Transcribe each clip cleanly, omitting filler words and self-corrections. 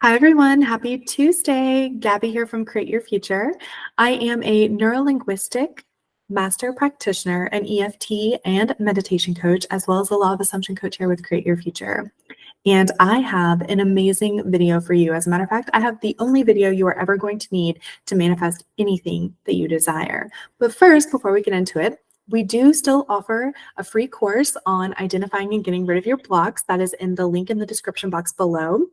Hi, everyone. Happy Tuesday. Gabi here from Create Your Future. I am a neurolinguistic master practitioner, an EFT and meditation coach, as well as a law of assumption coach here with Create Your Future. And I have an amazing video for you. As a matter of fact, I have the only video you are ever going to need to manifest anything that you desire. But first, before we get into it, we do still offer a free course on identifying and getting rid of your blocks. That is in the link in the description box below.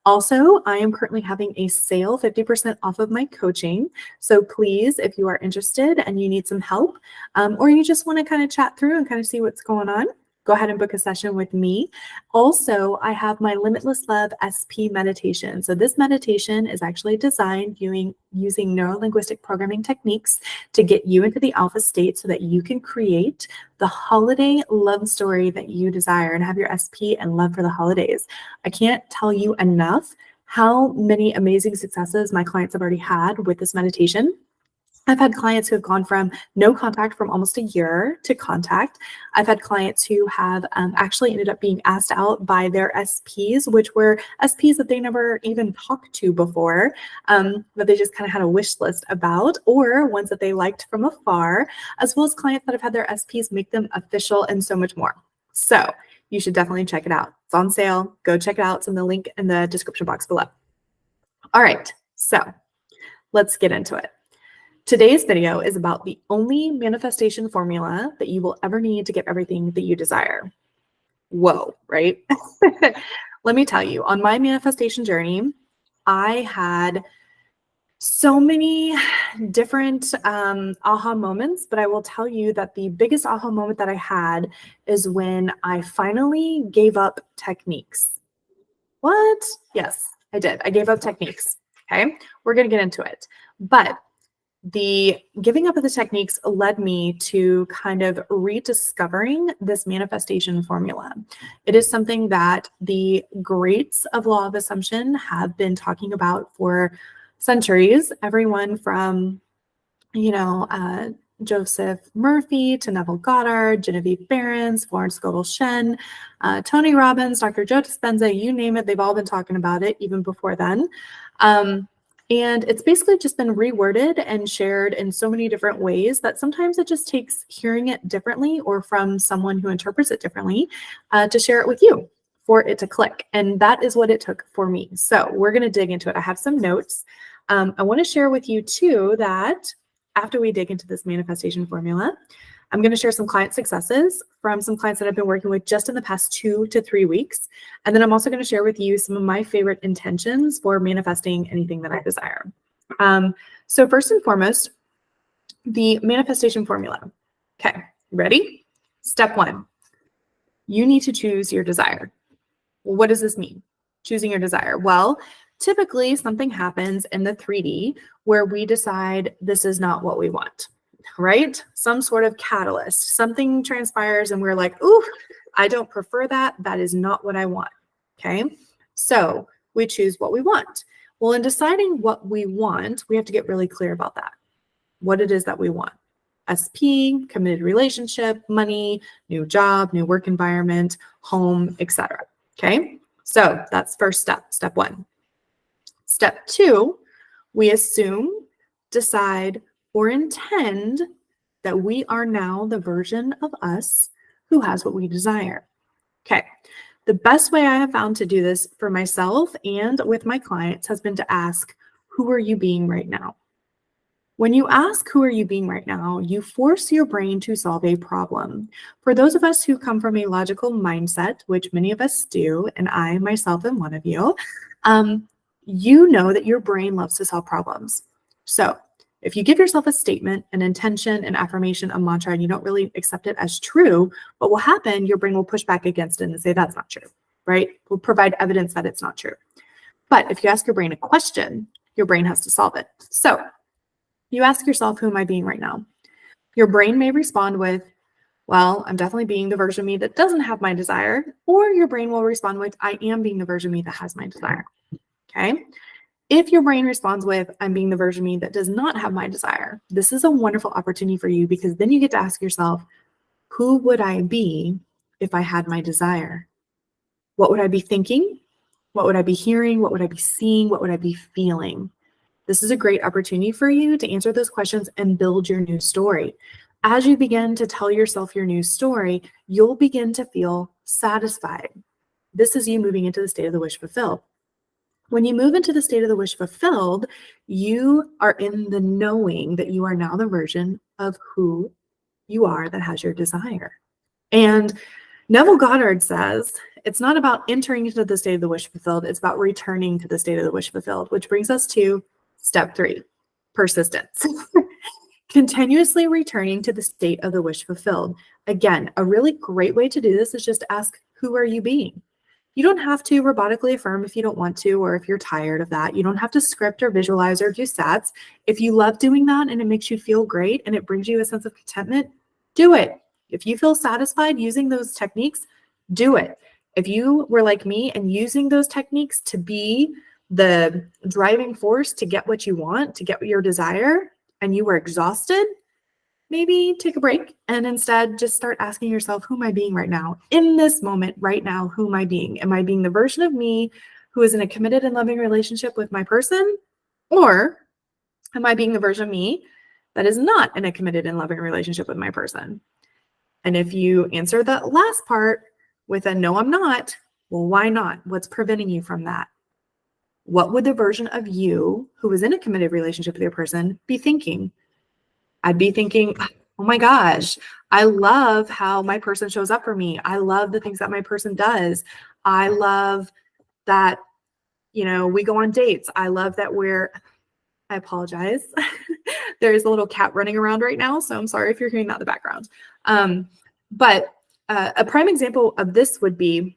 Also, I am currently having a sale, 50% off of my coaching. So please, if you are interested and you need some help, or you just want to kind of chat through and kind of see what's going on, go ahead and book a session with me. Also, I have my Limitless Love SP meditation. So this meditation is actually designed using neuro-linguistic programming techniques to get you into the alpha state so that you can create the holiday love story that you desire and have your SP and love for the holidays. I can't tell you enough how many amazing successes my clients have already had with this meditation. I've had clients who have gone from no contact from almost a year to contact. I've had clients who have actually ended up being asked out by their SPs, which were SPs that they never even talked to before, that they just kind of had a wish list about, or ones that they liked from afar, as well as clients that have had their SPs make them official and so much more. So you should definitely check it out. It's on sale. Go check it out. It's in the link in the description box below. All right, so let's get into it. Today's video is about the only manifestation formula that you will ever need to get everything that you desire. Whoa, right? Let me tell you, on my manifestation journey, I had so many different aha moments, but I will tell you that the biggest aha moment that I had is when I finally gave up techniques. What? Yes, I did. I gave up techniques. Okay, we're going to get into it. But the giving up of the techniques led me to kind of rediscovering this manifestation formula. It is something that the greats of law of assumption have been talking about for centuries. Everyone from, Joseph Murphy to Neville Goddard, Genevieve Behrens, Florence Scovel-Shen, Tony Robbins, Dr. Joe Dispenza, you name it, they've all been talking about it even before then. And it's basically just been reworded and shared in so many different ways that sometimes it just takes hearing it differently or from someone who interprets it differently to share it with you for it to click. And that is what it took for me. So we're going to dig into it. I have some notes. I want to share with you too that after we dig into this manifestation formula, I'm going to share some client successes from some clients that I've been working with just in the past 2 to 3 weeks. And then I'm also going to share with you some of my favorite intentions for manifesting anything that I desire. So first and foremost, the manifestation formula. Okay, ready? Step 1, you need to choose your desire. Well, what does this mean? Choosing your desire. Well, typically something happens in the 3D where we decide this is not what we want. Right? Some sort of catalyst, something transpires and we're like, ooh, I don't prefer that. That is not what I want. Okay. So we choose what we want. Well, in deciding what we want, we have to get really clear about that. What it is that we want. SP, committed relationship, money, new job, new work environment, home, etc. Okay. So that's first step, step 1. Step 2, we assume, decide, or intend that we are now the version of us who has what we desire. Okay. The best way I have found to do this for myself and with my clients has been to ask, who are you being right now? When you ask, who are you being right now, you force your brain to solve a problem. For those of us who come from a logical mindset, which many of us do, and I myself am one of you, you know that your brain loves to solve problems. So if you give yourself a statement, an intention, an affirmation, a mantra, and you don't really accept it as true, what will happen, your brain will push back against it and say, that's not true, right? Will provide evidence that it's not true. But if you ask your brain a question, your brain has to solve it. So you ask yourself, who am I being right now? Your brain may respond with, well, I'm definitely being the version of me that doesn't have my desire, or your brain will respond with, I am being the version of me that has my desire, okay? If your brain responds with, I'm being the version of me that does not have my desire, this is a wonderful opportunity for you because then you get to ask yourself, who would I be if I had my desire? What would I be thinking? What would I be hearing? What would I be seeing? What would I be feeling? This is a great opportunity for you to answer those questions and build your new story. As you begin to tell yourself your new story, you'll begin to feel satisfied. This is you moving into the state of the wish fulfilled. When you move into the state of the wish fulfilled, you are in the knowing that you are now the version of who you are that has your desire. And Neville Goddard says, it's not about entering into the state of the wish fulfilled, it's about returning to the state of the wish fulfilled, which brings us to step 3, persistence. Continuously returning to the state of the wish fulfilled. Again, a really great way to do this is just ask, who are you being? You don't have to robotically affirm if you don't want to, or if you're tired of that. You don't have to script or visualize or do stats. If you love doing that and it makes you feel great and it brings you a sense of contentment, do it. If you feel satisfied using those techniques, do it. If you were like me and using those techniques to be the driving force to get what you want, to get your desire, and you were exhausted, maybe take a break and instead just start asking yourself, who am I being right now? In this moment, right now, who am I being? Am I being the version of me who is in a committed and loving relationship with my person? Or am I being the version of me that is not in a committed and loving relationship with my person? And if you answer that last part with a no, I'm not, well, why not? What's preventing you from that? What would the version of you who is in a committed relationship with your person be thinking? I'd be thinking, oh my gosh, I love how my person shows up for me. I love the things that my person does. I love that, we go on dates. I love that I apologize. There's a little cat running around right now, so I'm sorry if you're hearing that in the background. But a prime example of this would be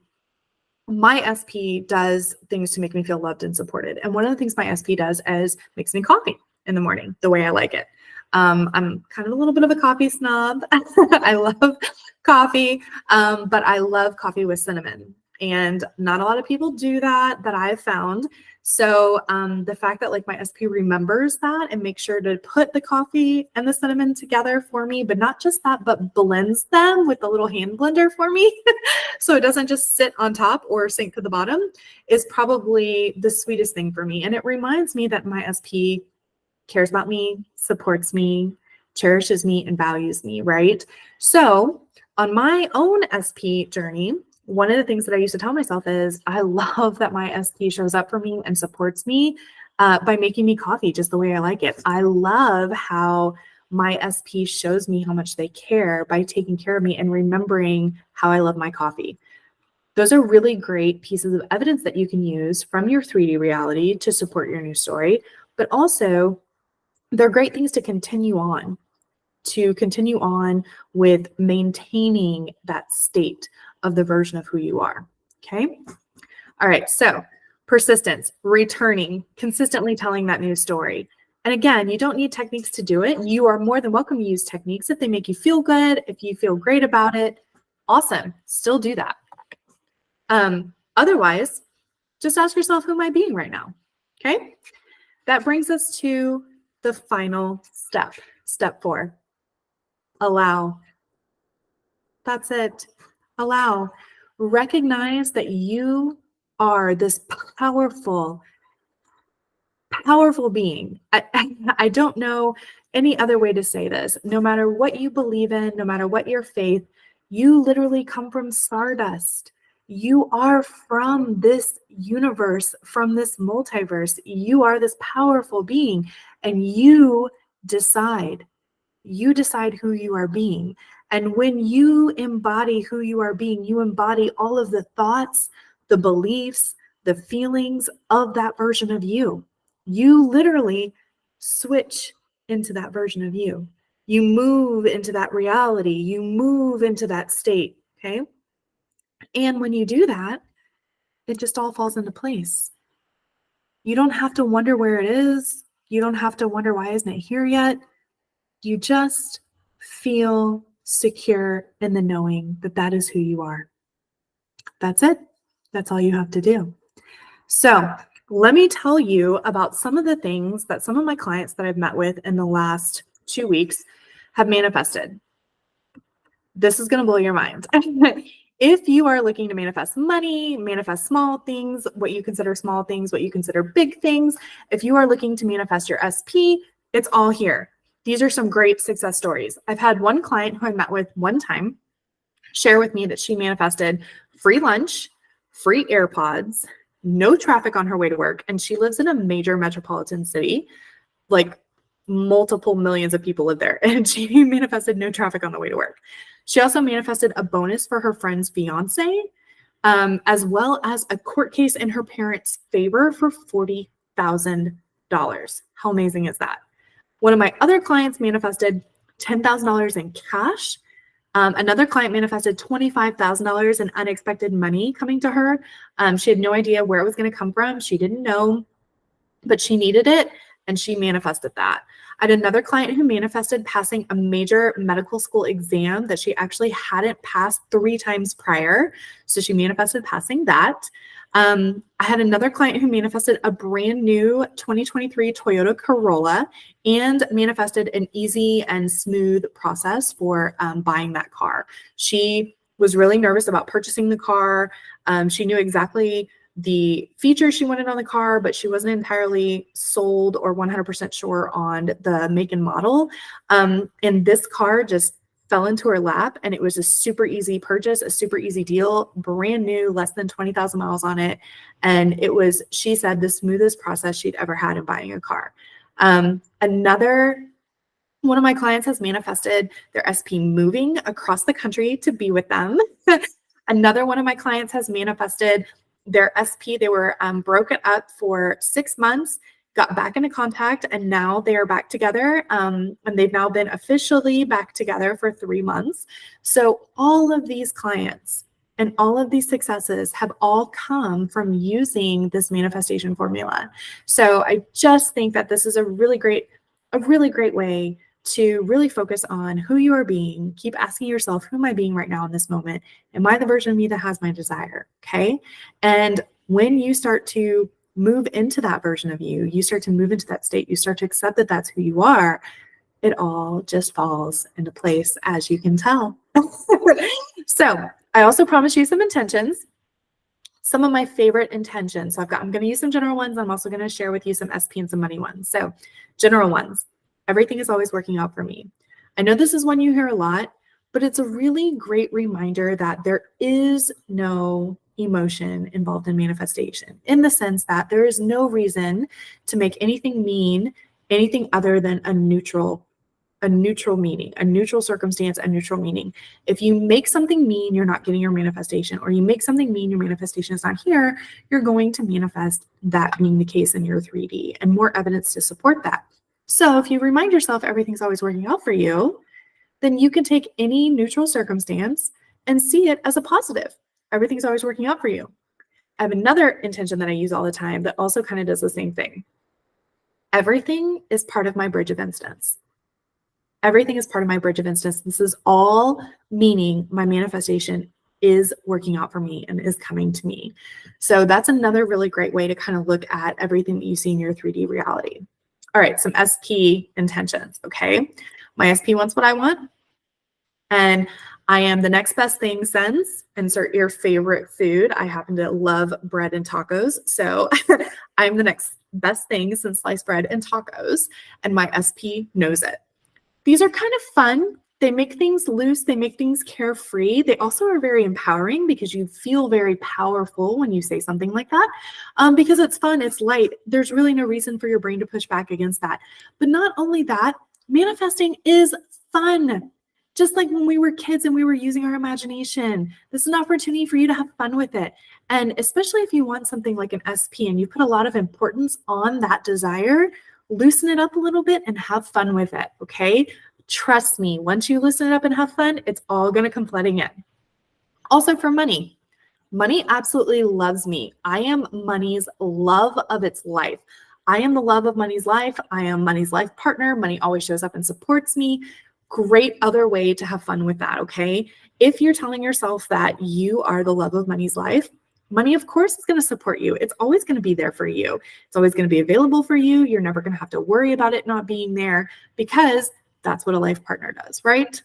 my SP does things to make me feel loved and supported. And one of the things my SP does is makes me coffee in the morning, the way I like it. I'm kind of a little bit of a coffee snob. I love coffee, but I love coffee with cinnamon. And not a lot of people do that I've found. So the fact that like my SP remembers that and makes sure to put the coffee and the cinnamon together for me, but not just that, but blends them with the little hand blender for me. So it doesn't just sit on top or sink to the bottom, is probably the sweetest thing for me. And it reminds me that my SP cares about me, supports me, cherishes me, and values me, right? So on my own SP journey, one of the things that I used to tell myself is I love that my SP shows up for me and supports me by making me coffee just the way I like it. I love how my SP shows me how much they care by taking care of me and remembering how I love my coffee. Those are really great pieces of evidence that you can use from your 3D reality to support your new story, but also they're great things to continue on with maintaining that state of the version of who you are. Okay. All right. So persistence, returning, consistently telling that new story. And again, you don't need techniques to do it. You are more than welcome to use techniques if they make you feel good, if you feel great about it. Awesome. Still do that. Otherwise, just ask yourself, who am I being right now? Okay. That brings us to the final step, step 4. Allow. That's it. Allow. Recognize that you are this powerful being. I don't know any other way to say this. No matter what you believe in, no matter what your faith, you literally come from stardust. You are from this universe, from this multiverse. You are this powerful being, and you decide. You decide who you are being. And when you embody who you are being, you embody all of the thoughts, the beliefs, the feelings of that version of you. You literally switch into that version of you. You move into that reality. You move into that state, okay? And when you do that, it just all falls into place. You don't have to wonder where it is. You don't have to wonder, why isn't it here yet? You just feel secure in the knowing that that is who you are. That's it. That's all you have to do. So let me tell you about some of the things that some of my clients that I've met with in the last 2 weeks have manifested. This is going to blow your mind. If you are looking to manifest money, manifest small things, what you consider small things, what you consider big things, if you are looking to manifest your SP, it's all here. These are some great success stories. I've had one client who I met with one time share with me that she manifested free lunch, free AirPods, no traffic on her way to work, and she lives in a major metropolitan city, like multiple millions of people live there, and she manifested no traffic on the way to work. She also manifested a bonus for her friend's fiance, as well as a court case in her parents' favor for $40,000. How amazing is that? One of my other clients manifested $10,000 in cash. Another client manifested $25,000 in unexpected money coming to her. She had no idea where it was going to come from. She didn't know, but she needed it, and she manifested that. I had another client who manifested passing a major medical school exam that she actually hadn't passed 3 times prior. So she manifested passing that. I had another client who manifested a brand new 2023 Toyota Corolla and manifested an easy and smooth process for buying that car. She was really nervous about purchasing the car. She knew exactly the features she wanted on the car, but she wasn't entirely sold or 100% sure on the make and model. And this car just fell into her lap, and it was a super easy purchase, a super easy deal, brand new, less than 20,000 miles on it. And it was, she said, the smoothest process she'd ever had in buying a car. Another one of my clients has manifested their SP moving across the country to be with them. Another one of my clients has manifested their SP. They were broken up for 6 months, got back into contact, and now they are back together. And they've now been officially back together for 3 months. So all of these clients and all of these successes have all come from using this manifestation formula. So I just think that this is a really great way to really focus on who you are being. Keep asking yourself, who am I being right now in this moment? Am I the version of me that has my desire? Okay. And when you start to move into that version of you, you start to move into that state, you start to accept that that's who you are, it all just falls into place, as you can tell. So I also promised you some intentions. Some of my favorite intentions. So I'm going to use some general ones. I'm also going to share with you some SP and some money ones. So general ones. Everything is always working out for me. I know this is one you hear a lot, but it's a really great reminder that there is no emotion involved in manifestation, in the sense that there is no reason to make anything mean anything other than a neutral meaning, a neutral circumstance, a neutral meaning. If you make something mean, you're not getting your manifestation, or you make something mean, your manifestation is not here, you're going to manifest that being the case in your 3D, and more evidence to support that. So if you remind yourself everything's always working out for you, then you can take any neutral circumstance and see it as a positive. Everything's always working out for you. I have another intention that I use all the time that also kind of does the same thing. Everything is part of my bridge of instance. Everything is part of my bridge of instance. This is all meaning my manifestation is working out for me and is coming to me. So that's another really great way to kind of look at everything that you see in your 3D reality. All right, some SP intentions, okay? My SP wants what I want, and I am the next best thing since, insert your favorite food. I happen to love bread and tacos, so I'm the next best thing since sliced bread and tacos, and my SP knows it. These are kind of fun. They make things loose. They make things carefree. They also are very empowering because you feel very powerful when you say something like that, because it's fun, it's light. There's really no reason for your brain to push back against that. But not only that, manifesting is fun. Just like when we were kids and we were using our imagination, this is an opportunity for you to have fun with it. And especially if you want something like an SP and you put a lot of importance on that desire, loosen it up a little bit and have fun with it, okay? Trust me, once you loosen it up and have fun, it's all going to come flooding in. Also for money. Money absolutely loves me. I am money's love of its life. I am the love of money's life. I am money's life partner. Money always shows up and supports me. Great other way to have fun with that, okay? If you're telling yourself that you are the love of money's life, money, of course, is going to support you. It's always going to be there for you. It's always going to be available for you. You're never going to have to worry about it not being there, because that's what a life partner does, right?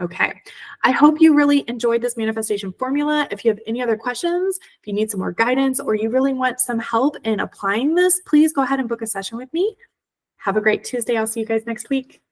Okay. I hope you really enjoyed this manifestation formula. If you have any other questions, if you need some more guidance, or you really want some help in applying this, please go ahead and book a session with me. Have a great Tuesday. I'll see you guys next week.